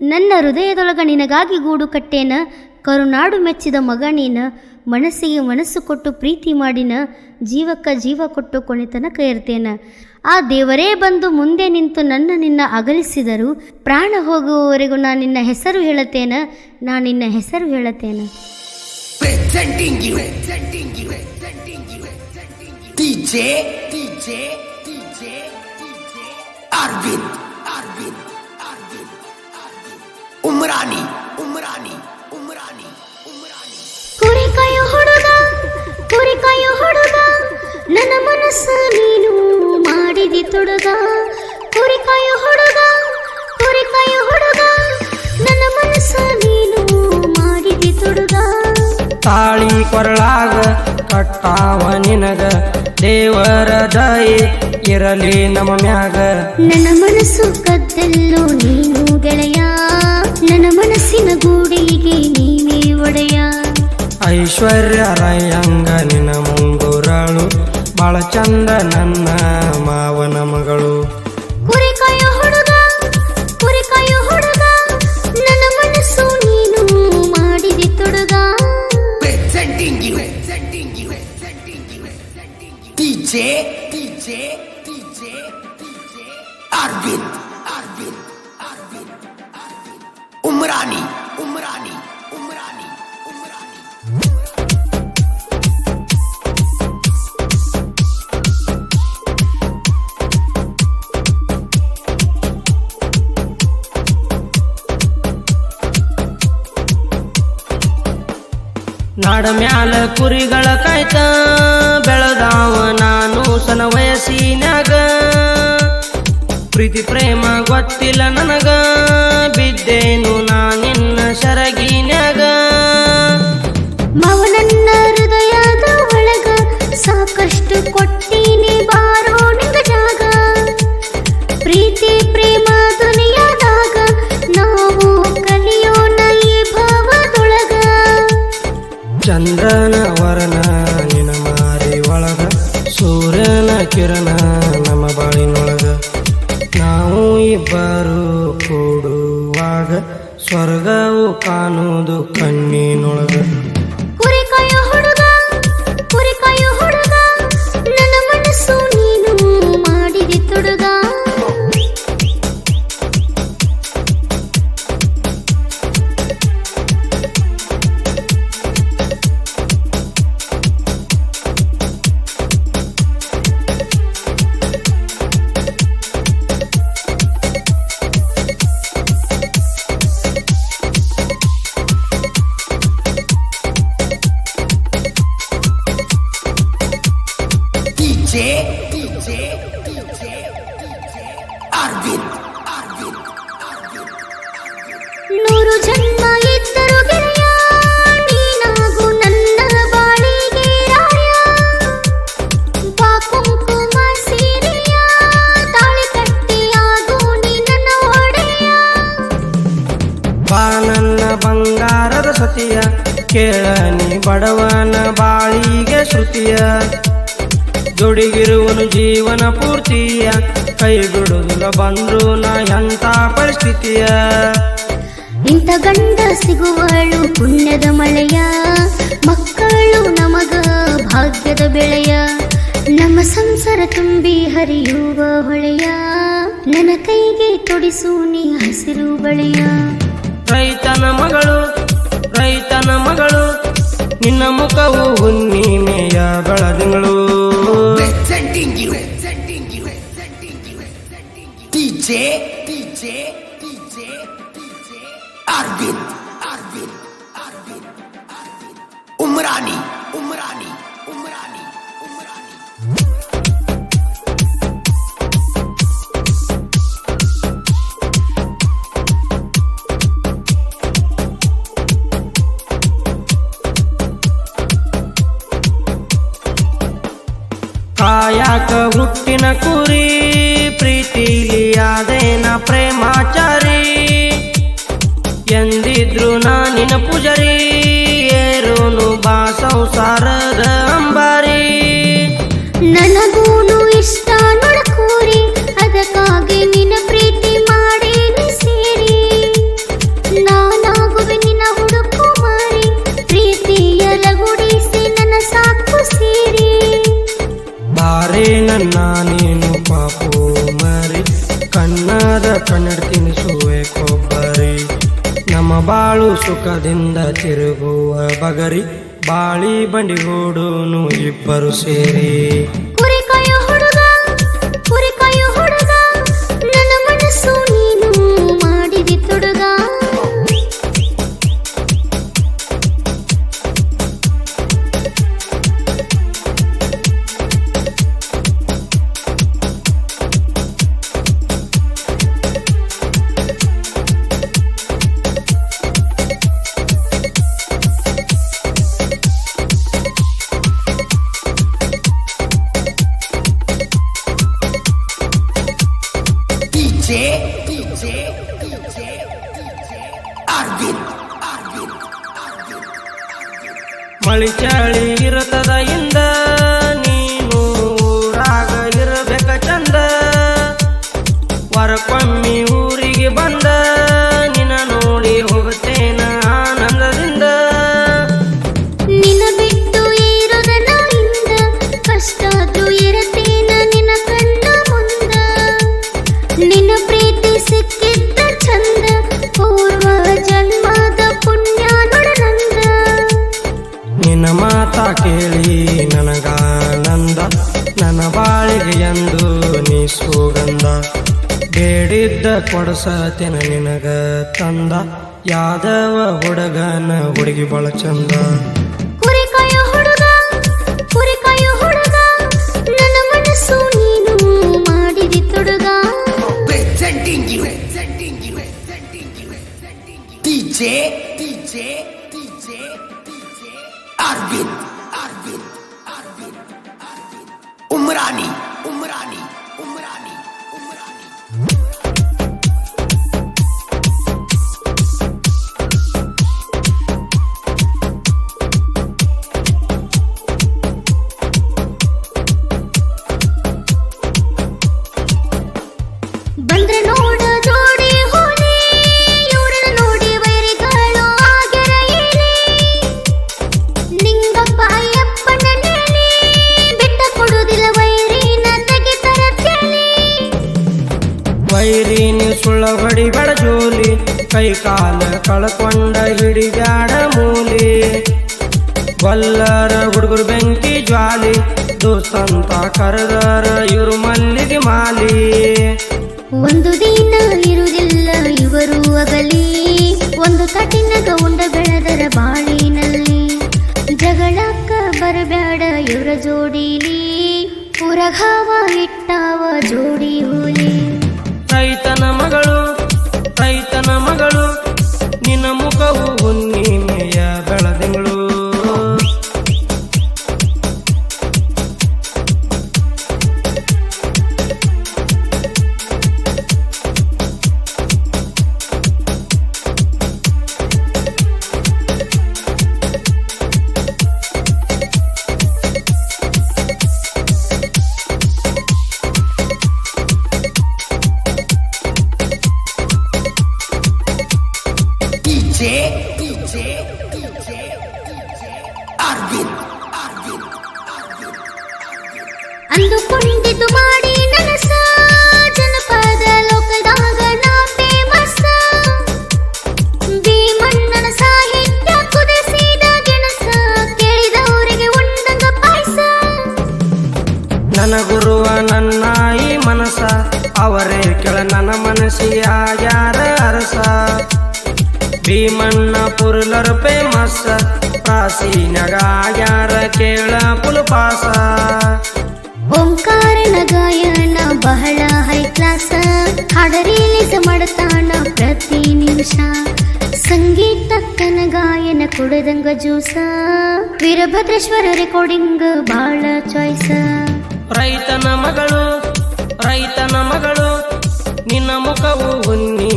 ನನ್ನ ಹೃದಯದೊಳಗ ನಿನಗಾಗಿ ಗೂಡು ಕಟ್ಟೇನ, ಕರುನಾಡು ಮೆಚ್ಚಿದ ಮಗ ನೀನ, ಮನಸ್ಸಿಗೆ ಮನಸ್ಸು ಕೊಟ್ಟು ಪ್ರೀತಿ ಮಾಡಿನ, ಜೀವಕ್ಕ ಜೀವ ಕೊಟ್ಟು ಕೊನೆತನಕ ಇರ್ತೇನ. ಆ ದೇವರೇ ಬಂದು ಮುಂದೆ ನಿಂತು ನನ್ನ ನಿನ್ನ ಅಗಲಿಸಿದರು, ಪ್ರಾಣ ಹೋಗುವವರೆಗೂ ನಾನು ನಿನ್ನ ಹೆಸರು ಹೇಳತೇನ, ನಾನು ನಿನ್ನ ಹೆಸರು ಹೇಳತೇನ. ಉಮ್ರಾನಿ ಉಮ್ರಾನಿ ಉಮ್ರಾನಿ ಉಮ್ರಾನಿ. ಕುರಿಕಾಯೋ ಹುಡುಗ, ಕುರಿಕಾಯೋ ಹುಡುಗ, ನನ್ನ ಮನಸ್ಸು ನೀನು ಮಾಡಿದಿ ತುಡುಗ. ಕುರಿಕಾಯೋ ಹುಡುಗ, ಕುರಿಕಾಯೋ ಹುಡುಗ, ನನ್ನ ಮನಸ್ಸು ನೀನು ಮಾಡಿದಿ ತುಡುಗ. ತಾಳಿ ಕೊರಳಾಗ ಕಟ್ಟಾವ ನಿನಗ, ದೇವರ ದಯೆ ಇರಲಿ ನಮ್ಮ ಮ್ಯಾಗ. ನನ್ನ ಮನಸ್ಸು ಕದ್ದೆಲ್ಲೋ ನೀನು ಗೆಳೆಯ, ನನ್ನ ಮನಸ್ಸಿನ ಗೂಡಿಗೆ ನೀವೇ ಒಡೆಯ. ಐಶ್ವರ್ಯ ರಯ್ಯಂಗ ನಿನ್ನ ಮುಂಗುರಳು, ಬಾಳ ಚಂದ ನನ್ನ ಮಾವನ ಮಗಳು. ಕುರಿಕಾಯೋ ಹುಡುಗ, ಕುರಿಕಾಯೋ ಹುಡುಗ, ನನ್ನ ಮನಸ್ಸು ನೀನು ಮಾಡಿದಿ ತುಡುಗ. DJ ಅರವಿಂದ್ ಅರವಿಂದ್ ಅರವಿಂದ್ ಅರವಿಂದ್. ಉಮ್ರಾನಿ ಉಮ್ರಾನಿ ಉಮ್ರಾನಿ ಉಮ್ರಾನಿ. ನಾಡ ಮ್ಯಾಲ ಕುರಿಗಳ ಕಾಯ್ತ ಬೆಳದಾವ ನಾನು ಸನ ವಯಸ್ಸಿನಾಗ. ಪ್ರೀತಿ ಪ್ರೇಮ ಗೊತ್ತಿಲ್ಲ ನನಗ, ಬಿದ್ದೇನು ನಾನಿನ್ನ ಸರಗಿನ್ಯಾಗ. ಮವನನ್ನ ಹೃದಯದ ಒಳಗ ಸಾಕಷ್ಟು ಕೊಟ್ಟೀನಿ, ಬಾರೋ ನಿಂಗ ಜಾಗ. ಪ್ರೀತಿ ಪ್ರೇಮ ದುನಿಯಾದಾಗ ನಾವು ಕಲಿಯೋಣ ಈ ಭಾವದೊಳಗ. ಚಂದ್ರನ ವರನ ನಿನ ಮಾರಿ ಒಳಗ, ಸೂರ್ಯನ ಕಿರಣ ನಮ್ಮ ಬಾಳಿನೊಳಗ. ನಾವು ಇಬ್ಬರು ಕೂಡುವಾಗ ಸ್ವರ್ಗವು ಕಾಣುವುದು ಕಣ್ಣಿನೊಳಗ. ಕುರಿಕಾಯೋ ಹುಡುಗ, ಕುರಿಕಾಯೋ ಹುಡುಗ, ನನ್ನ ಮನಸ್ಸು ನೀನು ಮಾಡಿದಿ ತುಡುಗ. DJ ಅರವಿಂದ್ ಅರವಿಂದ್ ಅರವಿಂದ್. ನೂರು ಜನ್ಮ ಇದ್ದರು ಗೆಳೆಯ, ನೀನಾಗು ನನ್ನ ಬಾಳಿಗೆ ರಾಯ. ಬಾ ಕುಂಕುಮ ಸೀರೆಯ, ತಾಳಿ ಕಟ್ಟಿಯಾಗು ನೀ ನನ್ನ ಒಡೆಯ. ಬಾ ನನ್ನ ಬಂಗಾರದ ಸತಿಯ, ಕೇಳನಿ ಬಡವನ ಬಾಳಿಗೆ ಶ್ರುತಿಯ. ಜೋಡಿಗಿರುವನು ಜೀವನ ಪೂರ್ತಿಯ, ಕೈ ಬಿಡುವುದಿಲ್ಲ ಬಂದ್ರು ನಾ ಎಂಥ ಪರಿಸ್ಥಿತಿಯ. ಇಂಥ ಗಂಡ ಸಿಗುವಳು ಪುಣ್ಯದ ಮಳೆಯ, ಮಕ್ಕಳು ನಮಗ ಭಾಗ್ಯದ ಬೆಳೆಯ. ನಮ್ಮ ಸಂಸಾರ ತುಂಬಿ ಹರಿಯುವ ಹೊಳೆಯ, ನನ್ನ ಕೈಗೆ ತೊಡಿಸು ನೀ ಹಸಿರು ಬಳೆಯ. ರೈತನ ಮಗಳು ರೈತನ ಮಗಳು, ನಿನ್ನ ಮುಖವು ಹುಣ್ಣಿಮೆಯ ಬೆಳದಿಂಗಳು. DJ ಅರವಿಂದ್ ಅರವಿಂದ್ ಅರವಿಂದ್ ಅರವಿಂದ್. ಉಮ್ರಾನಿ ಉಮ್ರಾನಿ ಉಮ್ರಾನಿ ಉಮ್ರಾನಿ. ಕಾಯಕ ಹುಟ್ಟಿನ ಕುರಿ, ಪ್ರೀತಿಲಿ ಆದೇನ ಪ್ರೇಮಾಚಾರಿ. ಎಂದಿದ್ರು ನಾನಿನ ಪೂಜಾರಿ, ಏರೋನು ಬಾ ಸಂಸಾರದ ಅಂಬಾರಿ. ನನಗೂನು ಇಷ್ಟ ನೋಡಕೂರಿ, ಅದಕ್ಕಾಗಿ ನಿನ್ನ ಪ್ರೀತಿ ಮಾಡಿ ಸೇರಿ. ಬಾಳು ಸುಖದಿಂದ ತಿರುಗುವ ಬಗರಿ ಬಾಳಿ ಬಂಡಿಗೂಡುನು ಇಬ್ಬರು ಸೇರಿ ಕುರಿ ಕಾಯೋ ಹುಡುಗ ನನ್ನ ಮನಸ್ಸು ನೀನು ಮಾಡಿದಿ ತುಡುಗ. DJ Arvind. ಮಳಿ ಚಳಿ ಇರ್ತದ ಇಂದ ನೀನು ಊರಾಗ ಇರಬೇಕ ಚಂದ. ವರಕೊಮ್ಮಿ ಊರಿಗೆ ಬಂದ ನಿನ್ನ ನೋಡಿ ಹೋಗುತ್ತೇನ ಆನಂದದಿಂದ. ನಿನ್ನ ಬಿಟ್ಟು ಇರೋದ ನಾಯಿಂದ ಕಷ್ಟಾದ್ರೂ ಇರತೇನ ನಿನ್ನ ಕಣ್ಣ ಮುಂದ. ನಿನ್ನ ಪ್ರೀತಿ ಸಿಕ್ಕಿದ್ದ ಚಂದ ಪೂರ್ವ ಜನ್ಮದ ಪುಣ್ಯ ನೋಡನಂದ. ನಿನ್ನ ಮಾತ ಕೇಳಿ ನನಗಾನಂದ ನನ್ನ ಬಾಳಿಗೆ ಎಂದು ನೀ ಸುಗಂಧ. ಬೇಡಿದ್ದ ಕೊಡಸತೇನ ನಿನಗ ತಂದ ಯಾದವ ಹುಡುಗನ ಹುಡುಗಿ ಬಳ ಚಂದ. ಕುರಿ ಕಾಯೋ ಹುಡುಗ ನನ್ನ ಮನಸ್ಸು ನೀನು ಮಾಡಿದಿ ತುಡುಗ. Presenting you DJ Arvind. Umrani. ಬಂದ್ರೆ ನೋಡ ಜೋಡಿ ಹೋಲಿ ಇವ್ರನ್ನ ನೋಡಿ ವೈರಿಗಳು ಆಗ್ಯಾರ ಏಲಿ. ನಿಂಗಪ್ಪ ಅಯ್ಯಪ್ಪನ ನೇಲಿ ಬಿಟ್ಟ ಕೊಡುವುದಿಲ್ಲ ವೈರಿನ ತೆಗಿತರ ತೇಲಿ. ವೈರಿನಿ ಸುಳ್ಳ ಹೊಡಿಬೇಡ ಜೋಲಿ ಕೈ ಕಾಲ ಕಳ್ಕೊಂಡ ಹಿಡಿಬ್ಯಾಡ ಮೂಲಿ. ಬಲ್ಲರ ಹುಡುಗರು ಬೆಂಕಿ ಜ್ವಾಲಿ ದೋಸ್ತಂತ ಕರೆದರ ಇವರು ಮಲ್ಲಿಗೆ ಮಾಲಿ. ಒಂದು ದಿನ ಇರುವುದಿಲ್ಲ ಇವರು ಅಗಲಿ ಒಂದು ತಟಿನಗ ಉಂಡ ಬೆಳೆದರ ಬಾಳಿನಲ್ಲಿ. ಜಗಳಕ್ಕ ಬರಬ್ಯಾಡ ಇವರ ಜೋಡಿಲಿ ಪುರಘಾವ ಇಟ್ಟಾವ ಜೋಡಿ ಹೋಲಿ. ರೈತನ ಮಗಳು ನಿನ್ನ ಮುಖವು ಹುಣ್ಣಿಮೆಯ ಬೆಳದಿಂಗಳು. DJ Arvind. ಅಂದುಕೊಂಡಿದ್ದು ಮಾಡಿ ನನಸ ಜನಪದ ಲೋಕದಾಗ ನಾ ಫೇಮಸ್. ಭೀಮಣ್ಣನ ಸಾಹಿತ್ಯ ಕುದಿಸಿದ ಗೆಣಸ ಕೇಳಿದವರಿಗೆ ಉಂಡಂಗ ಪಾಯಸ. ನನ್ನ ಗುರುವ ನನ್ನ ಈ ಮನಸ ಅವರೇ ಕೆಳ ನನ್ನ ಮನಸ್ಸಿಯ ಯಾರ ಅರಸ. ಭೀಮಣ್ಣ ಪುರ್ಲರ್ ಫೇಮಸ್ ಪ್ರಾಸೀನಗ ಯಾರ ಕೇಳ ಪುಲ್ಪಾಸ. ಓಂಕಾರನ ಗಾಯನ ಬಹಳ ಹೈ ಕ್ಲಾಸ್ ಹಾಡ ರಿಲೀಸ್ ಮಾಡ್ತಾನ ಪ್ರತಿ ನಿಮಿಷ. ಸಂಗೀತಕ್ಕನ ಗಾಯನ ಕುಡದಂಗ ಜ್ಯೂಸ ವೀರಭದ್ರೇಶ್ವರ ರೆಕಾರ್ಡಿಂಗ್ ಬಾಳ ಚಾಯ್ಸ. ರೈತನ ಮಗಳು ನಿನ್ನ ಮುಖವು ಹುಣ್ಣಿ